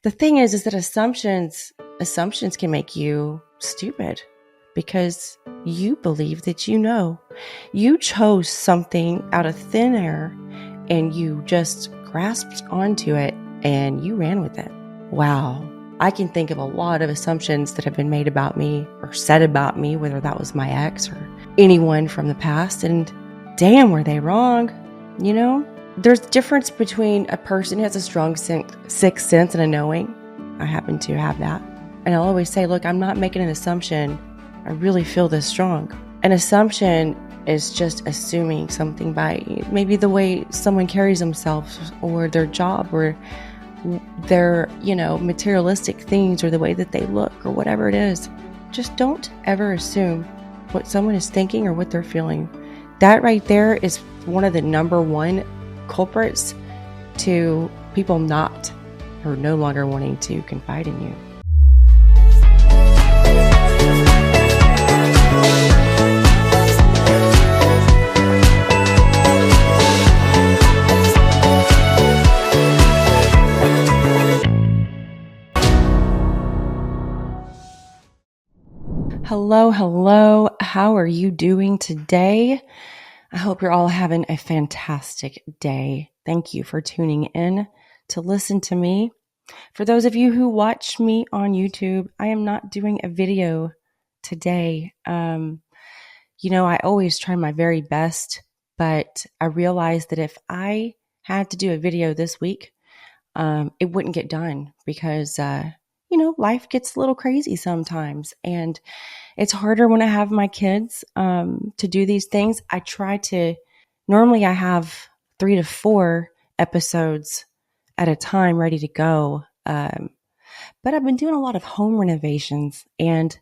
The thing is that assumptions can make you stupid because you believe that you know. You chose something out of thin air and you just grasped onto it and you ran with it. Wow. I can think of a lot of assumptions that have been made about me or said about me, whether that was my ex or anyone from the past, and damn, were they wrong, you know? There's a difference between a person who has a strong sixth sense and a knowing. I happen to have that. And I'll always say, look, I'm not making an assumption. I really feel this strong. An assumption is just assuming something by maybe the way someone carries themselves or their job or their, materialistic things or the way that they look or whatever it is. Just don't ever assume what someone is thinking or what they're feeling. That right there is one of the number one culprits to people not or no longer wanting to confide in you. Hello. How are you doing today? I hope you're all having a fantastic day. Thank you for tuning in to listen to me. For those of you who watch me on YouTube, I am not doing a video today. I always try my very best, but I realized that if I had to do a video this week, it wouldn't get done because, life gets a little crazy sometimes. And it's harder when I have my kids to do these things. Normally I have 3 to 4 episodes at a time ready to go. But I've been doing a lot of home renovations, and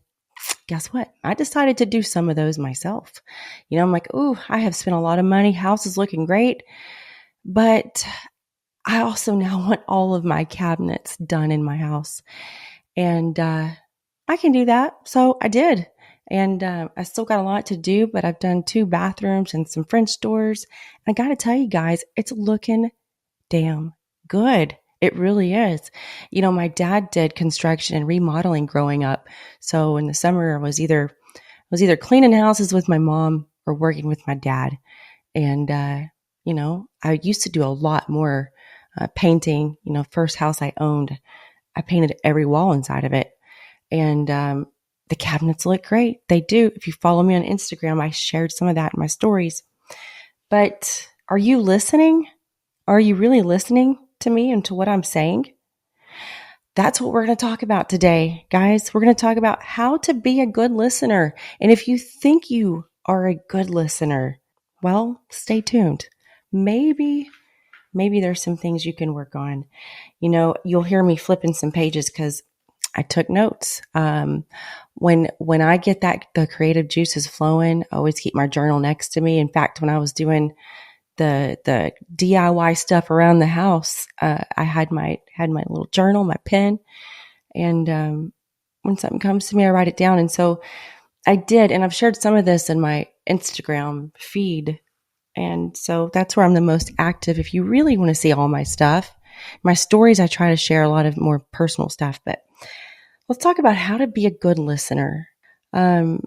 guess what? I decided to do some of those myself. I'm like, ooh, I have spent a lot of money. House is looking great. But I also now want all of my cabinets done in my house. And I can do that. So I did. And I still got a lot to do, but I've done 2 bathrooms and some French doors. And I got to tell you guys, it's looking damn good. It really is. My dad did construction and remodeling growing up. So in the summer, I was either cleaning houses with my mom or working with my dad. And, I used to do a lot more painting. First house I owned, I painted every wall inside of it. And the cabinets look great. They do. If you follow me on Instagram, I shared some of that in my stories. But are you listening? Are you really listening to me and to what I'm saying? That's what we're going to talk about today, guys. We're going to talk about how to be a good listener. And if you think you are a good listener, well, stay tuned. Maybe there's some things you can work on. You'll hear me flipping some pages because I took notes. When I get the creative juices flowing, I always keep my journal next to me. In fact, when I was doing the DIY stuff around the house, I had my little journal, my pen, and when something comes to me, I write it down. And so I did, and I've shared some of this in my Instagram feed. And so that's where I'm the most active. If you really want to see all my stuff, my stories, I try to share a lot of more personal stuff. But let's talk about how to be a good listener. You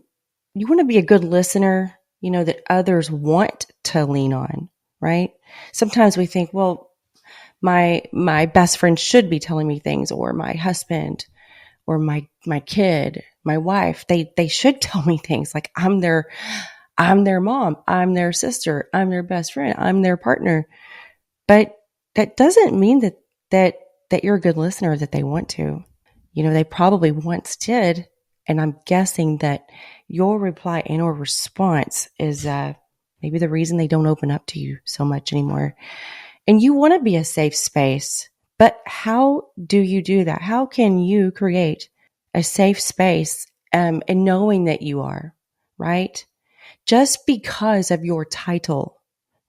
want to be a good listener, that others want to lean on, right? Sometimes we think, well, my best friend should be telling me things, or my husband, or my kid, my wife. They should tell me things. Like I'm their mom, I'm their sister, I'm their best friend, I'm their partner. But that doesn't mean that you're a good listener, that they want to. They probably once did. And I'm guessing that your reply and or response is maybe the reason they don't open up to you so much anymore. And you want to be a safe space. But how do you do that? How can you create a safe space and knowing that you are, right? Just because of your title.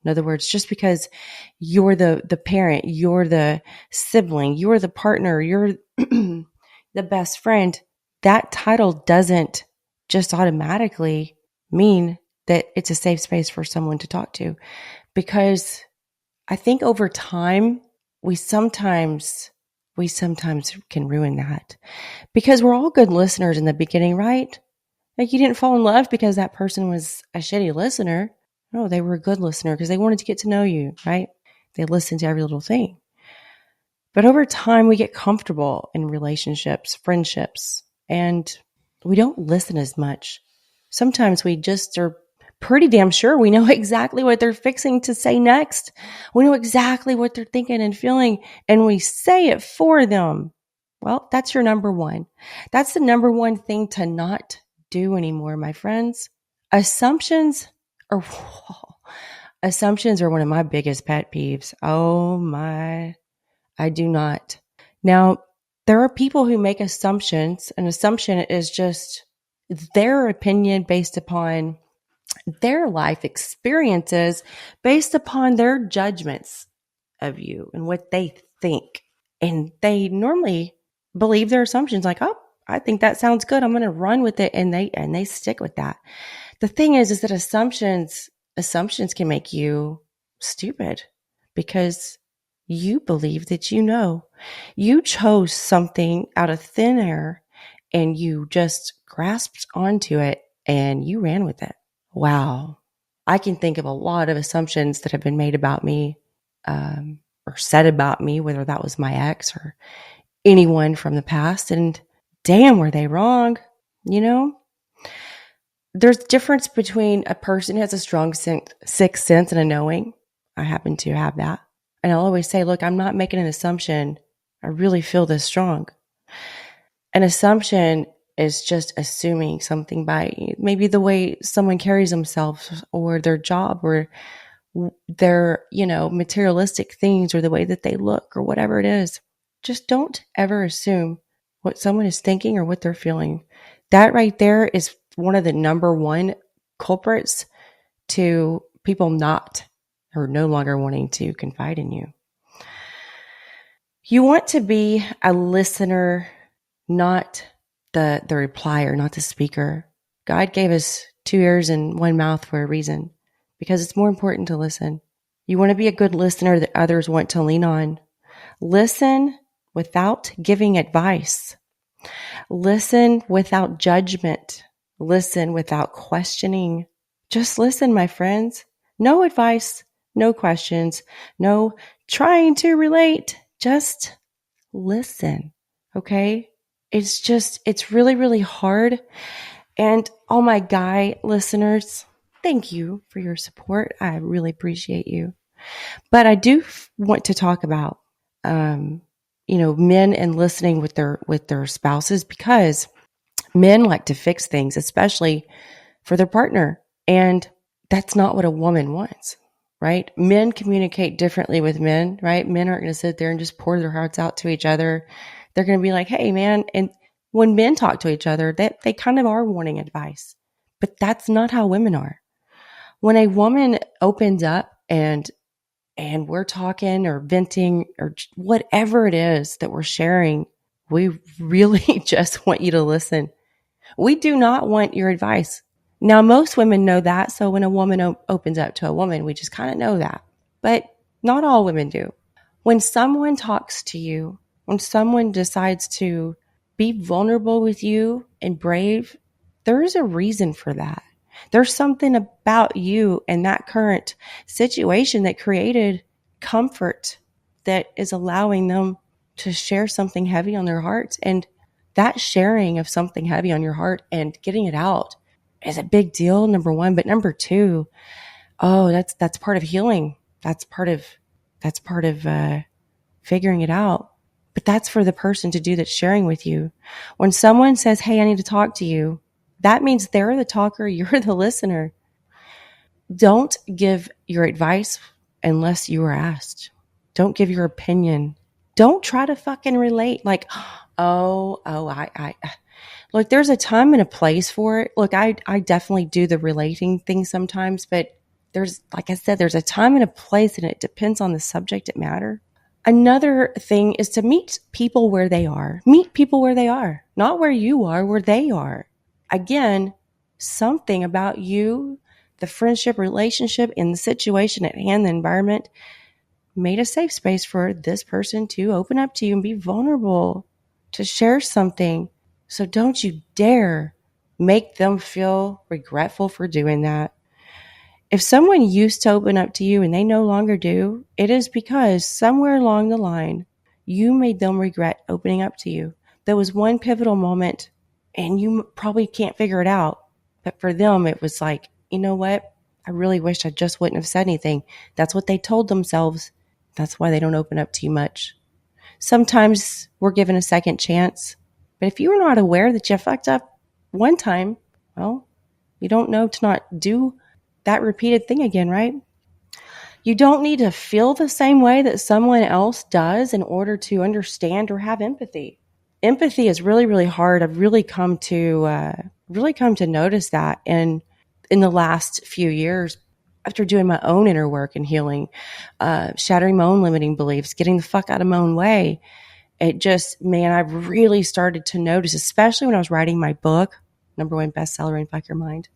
In other words, just because you're the parent, you're the sibling, you're the partner, you're the best friend, that title doesn't just automatically mean that it's a safe space for someone to talk to. Because I think over time, we sometimes we sometimes can ruin that because we're all good listeners in the beginning, right? Like you didn't fall in love because that person was a shitty listener. No, they were a good listener because they wanted to get to know you, right? They listened to every little thing. But over time, we get comfortable in relationships, friendships, and we don't listen as much. Sometimes we just are pretty damn sure we know exactly what they're fixing to say next. We know exactly what they're thinking and feeling, and we say it for them. Well, that's your number one. That's the number one thing to not do anymore, my friends. Assumptions are assumptions are one of my biggest pet peeves. Oh my, I do not. Now, there are people who make assumptions. An assumption is just their opinion based upon their life experiences, based upon their judgments of you and what they think. And they normally believe their assumptions like, oh, I think that sounds good. I'm going to run with it. And they stick with that. The thing is that assumptions can make you stupid because you believe that you know. You chose something out of thin air and you just grasped onto it and you ran with it. Wow. I can think of a lot of assumptions that have been made about me or said about me, whether that was my ex or anyone from the past. And damn, were they wrong, you know? There's difference between a person who has a strong sixth sense and a knowing. I happen to have that. And I'll always say, look, I'm not making an assumption. I really feel this strong. An assumption is just assuming something by maybe the way someone carries themselves or their job or their, materialistic things or the way that they look or whatever it is. Just don't ever assume what someone is thinking or what they're feeling. That right there is one of the number one culprits to people not or no longer wanting to confide in you. You want to be a listener, not the replier, not the speaker. God gave us 2 ears and 1 mouth for a reason, because it's more important to listen. You want to be a good listener that others want to lean on. Listen without giving advice. Listen without judgment. Listen without questioning. Just listen, my friends. No advice, no questions, no trying to relate. Just listen. Okay? It's really, really hard. And all my guy listeners, thank you for your support. I really appreciate you. But I do want to talk about, men and listening with their spouses, because men like to fix things, especially for their partner. And that's not what a woman wants, right? Men communicate differently with men, right? Men aren't going to sit there and just pour their hearts out to each other. They're going to be like, hey, man. And when men talk to each other, they kind of are wanting advice. But that's not how women are. When a woman opens up and we're talking or venting or whatever it is that we're sharing, we really just want you to listen. We do not want your advice. Now, most women know that. So when a woman opens up to a woman, we just kind of know that. But not all women do. When someone talks to you, when someone decides to be vulnerable with you and brave, there is a reason for that. There's something about you and that current situation that created comfort that is allowing them to share something heavy on their hearts. And that sharing of something heavy on your heart and getting it out is a big deal, number one. But number two, that's part of healing. That's part of figuring it out. But that's for the person to do that's sharing with you. When someone says, hey, I need to talk to you, that means they're the talker, you're the listener. Don't give your advice unless you are asked. Don't give your opinion. Don't try to fucking relate like, I look, there's a time and a place for it. Look, I definitely do the relating thing sometimes, but there's, like I said, there's a time and a place, and it depends on the subject matter. Another thing is to meet people where they are. Meet people where they are, not where you are, where they are. Again, something about you, the friendship, relationship, and the situation at hand, the environment, made a safe space for this person to open up to you and be vulnerable, to share something. So don't you dare make them feel regretful for doing that. If someone used to open up to you and they no longer do, it is because somewhere along the line, you made them regret opening up to you. There was one pivotal moment and you probably can't figure it out. But for them, it was like, you know what? I really wish I just wouldn't have said anything. That's what they told themselves. That's why they don't open up to you much. Sometimes we're given a second chance. But if you were not aware that you fucked up one time, well, you don't know to not do that repeated thing again, right? You don't need to feel the same way that someone else does in order to understand or have empathy. Empathy is really, really hard. I've really come to notice that in the last few years after doing my own inner work and healing, shattering my own limiting beliefs, getting the fuck out of my own way. It just, man, I've really started to notice, especially when I was writing my book, #1 bestseller in Fuck Your Mind.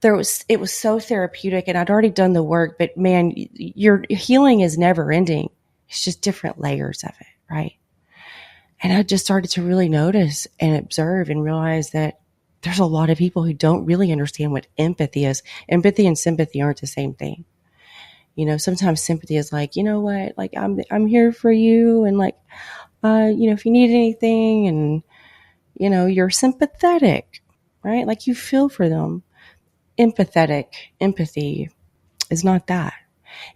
It was so therapeutic and I'd already done the work, but man, your healing is never ending. It's just different layers of it, right? And I just started to really notice and observe and realize that there's a lot of people who don't really understand what empathy is. Empathy and sympathy aren't the same thing. You know, sometimes sympathy is like, you know what, like I'm here for you. And like, if you need anything and, you're sympathetic, right? Like you feel for them. Empathy is not that.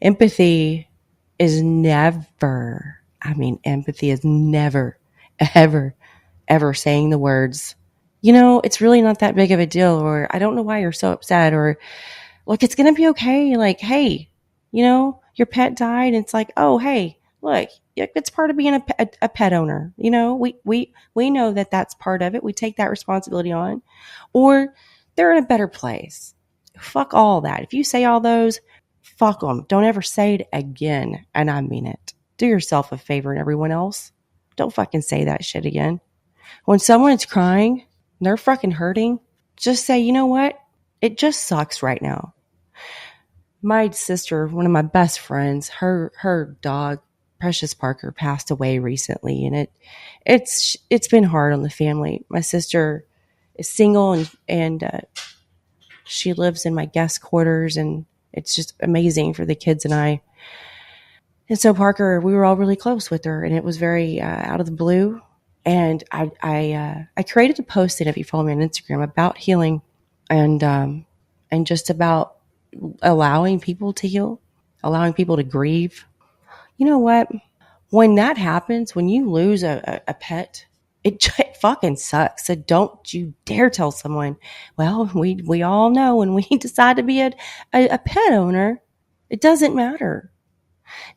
Empathy is never, ever, ever saying the words, it's really not that big of a deal, or I don't know why you're so upset, or look, it's going to be okay. Like, hey, your pet died. And it's like, oh, hey, look, it's part of being a pet owner. We know that that's part of it. We take that responsibility on, or they're in a better place. Fuck all that. If you say all those, fuck them. Don't ever say it again. And I mean it. Do yourself a favor and everyone else. Don't fucking say that shit again. When someone's crying and they're fucking hurting, just say, you know what? It just sucks right now. My sister, one of my best friends, her dog, Precious Parker, passed away recently, and it's been hard on the family. My sister is single and she lives in my guest quarters, and it's just amazing for the kids and I. And so Parker, we were all really close with her, and it was very out of the blue. And I created a post, and if you follow me on Instagram, about healing and just about allowing people to heal, allowing people to grieve. You know what? When that happens, when you lose a pet, it fucking sucks. So don't you dare tell someone, well, we all know when we decide to be a pet owner, it doesn't matter.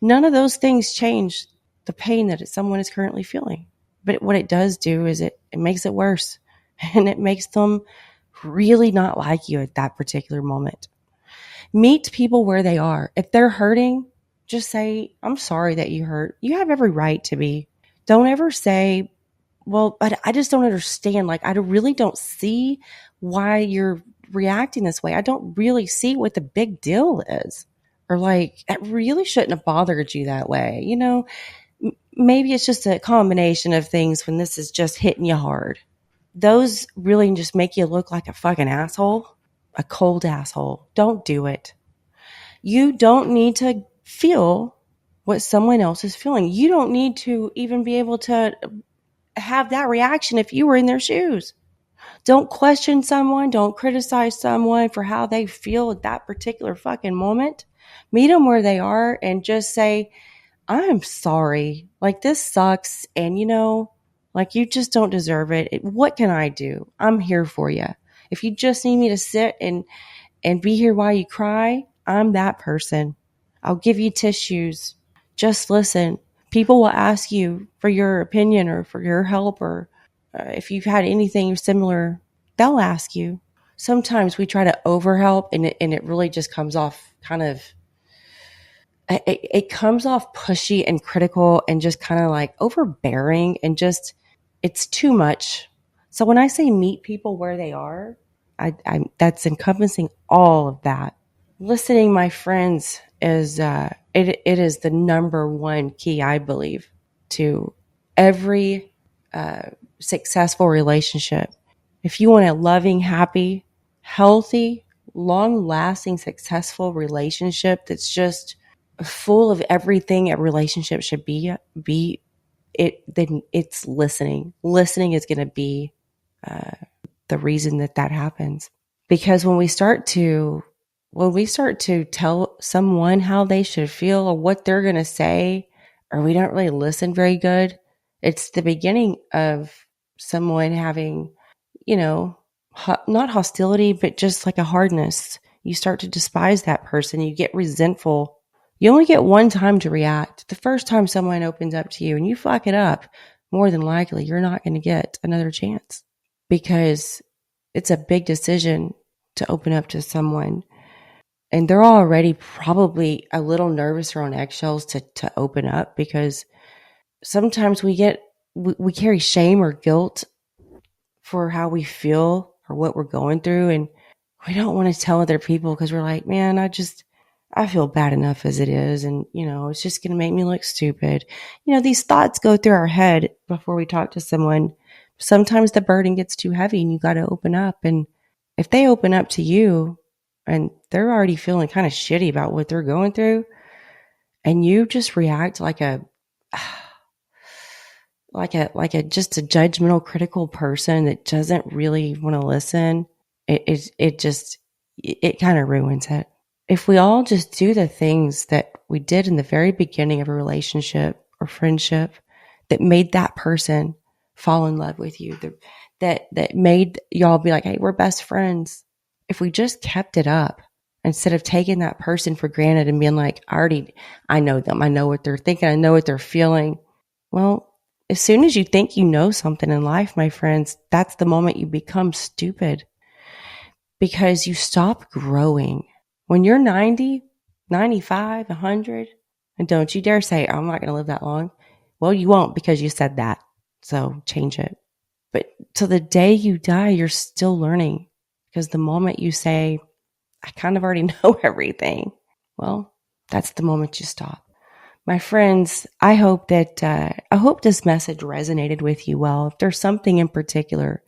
None of those things change the pain that someone is currently feeling. But what it does do is it makes it worse, and it makes them really not like you at that particular moment. Meet people where they are. If they're hurting, just say, I'm sorry that you hurt. You have every right to be. Don't ever say, well, but I just don't understand. Like, I really don't see why you're reacting this way. I don't really see what the big deal is. Or like, it really shouldn't have bothered you that way. Maybe it's just a combination of things when this is just hitting you hard. Those really just make you look like a fucking asshole, a cold asshole. Don't do it. You don't need to feel what someone else is feeling. You don't need to even be able to have that reaction if you were in their shoes. Don't question someone. Don't criticize someone for how they feel at that particular fucking moment. Meet them where they are and just say, I'm sorry. Like, this sucks. And like, you just don't deserve it. What can I do? I'm here for you. If you just need me to sit and be here while you cry, I'm that person. I'll give you tissues. Just listen. People will ask you for your opinion or for your help, or if you've had anything similar, they'll ask you. Sometimes we try to overhelp, and it really just comes off kind of, it comes off pushy and critical and just kind of like overbearing, and just, it's too much. So when I say meet people where they are, I that's encompassing all of that. Listening, my friends, is it is the number one key, I believe, to every successful relationship. If you want a loving, happy, healthy, long-lasting, successful relationship that's just full of everything a relationship should be it. Then it's listening. Listening is going to be the reason that happens. Because when we start to tell someone how they should feel or what they're going to say, or we don't really listen very good, it's the beginning of someone having, not hostility, but just like a hardness. You start to despise that person. You get resentful. You only get one time to react. The first time someone opens up to you and you fuck it up, more than likely you're not going to get another chance, because it's a big decision to open up to someone. And they're already probably a little nervous or on eggshells to open up, because sometimes we carry shame or guilt for how we feel or what we're going through. And we don't want to tell other people because we're like, man, I feel bad enough as it is. And, it's just going to make me look stupid. These thoughts go through our head before we talk to someone. Sometimes the burden gets too heavy and you got to open up. And if they open up to you and they're already feeling kind of shitty about what they're going through, and you just react like a just a judgmental, critical person that doesn't really want to listen, it kind of ruins it. If we all just do the things that we did in the very beginning of a relationship or friendship that made that person fall in love with you, that made y'all be like, hey, we're best friends. If we just kept it up instead of taking that person for granted and being like, I know them. I know what they're thinking. I know what they're feeling. Well, as soon as you think you know something in life, my friends, that's the moment you become stupid, because you stop growing. When you're 90, 95, 100, and don't you dare say, I'm not going to live that long. Well, you won't, because you said that. So change it. But till the day you die, you're still learning, because the moment you say, I kind of already know everything, well, that's the moment you stop. My friends, I hope this message resonated with you well. If there's something in particular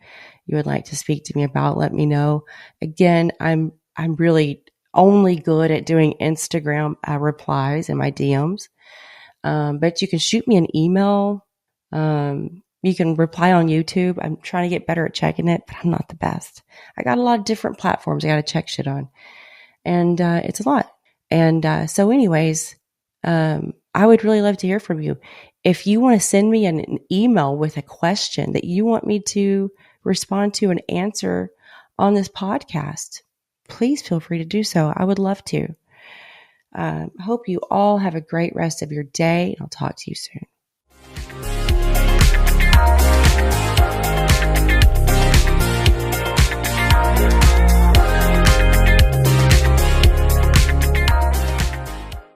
you would like to speak to me about, let me know. Again, I'm really only good at doing Instagram replies in my DMs, but you can shoot me an email. You can reply on YouTube. I'm trying to get better at checking it, but I'm not the best. I got a lot of different platforms I got to check shit on, and it's a lot. And so anyways, I would really love to hear from you. If you want to send me an email with a question that you want me to respond to and answer on this podcast, please feel free to do so. I would love to. I hope you all have a great rest of your day. I'll talk to you soon.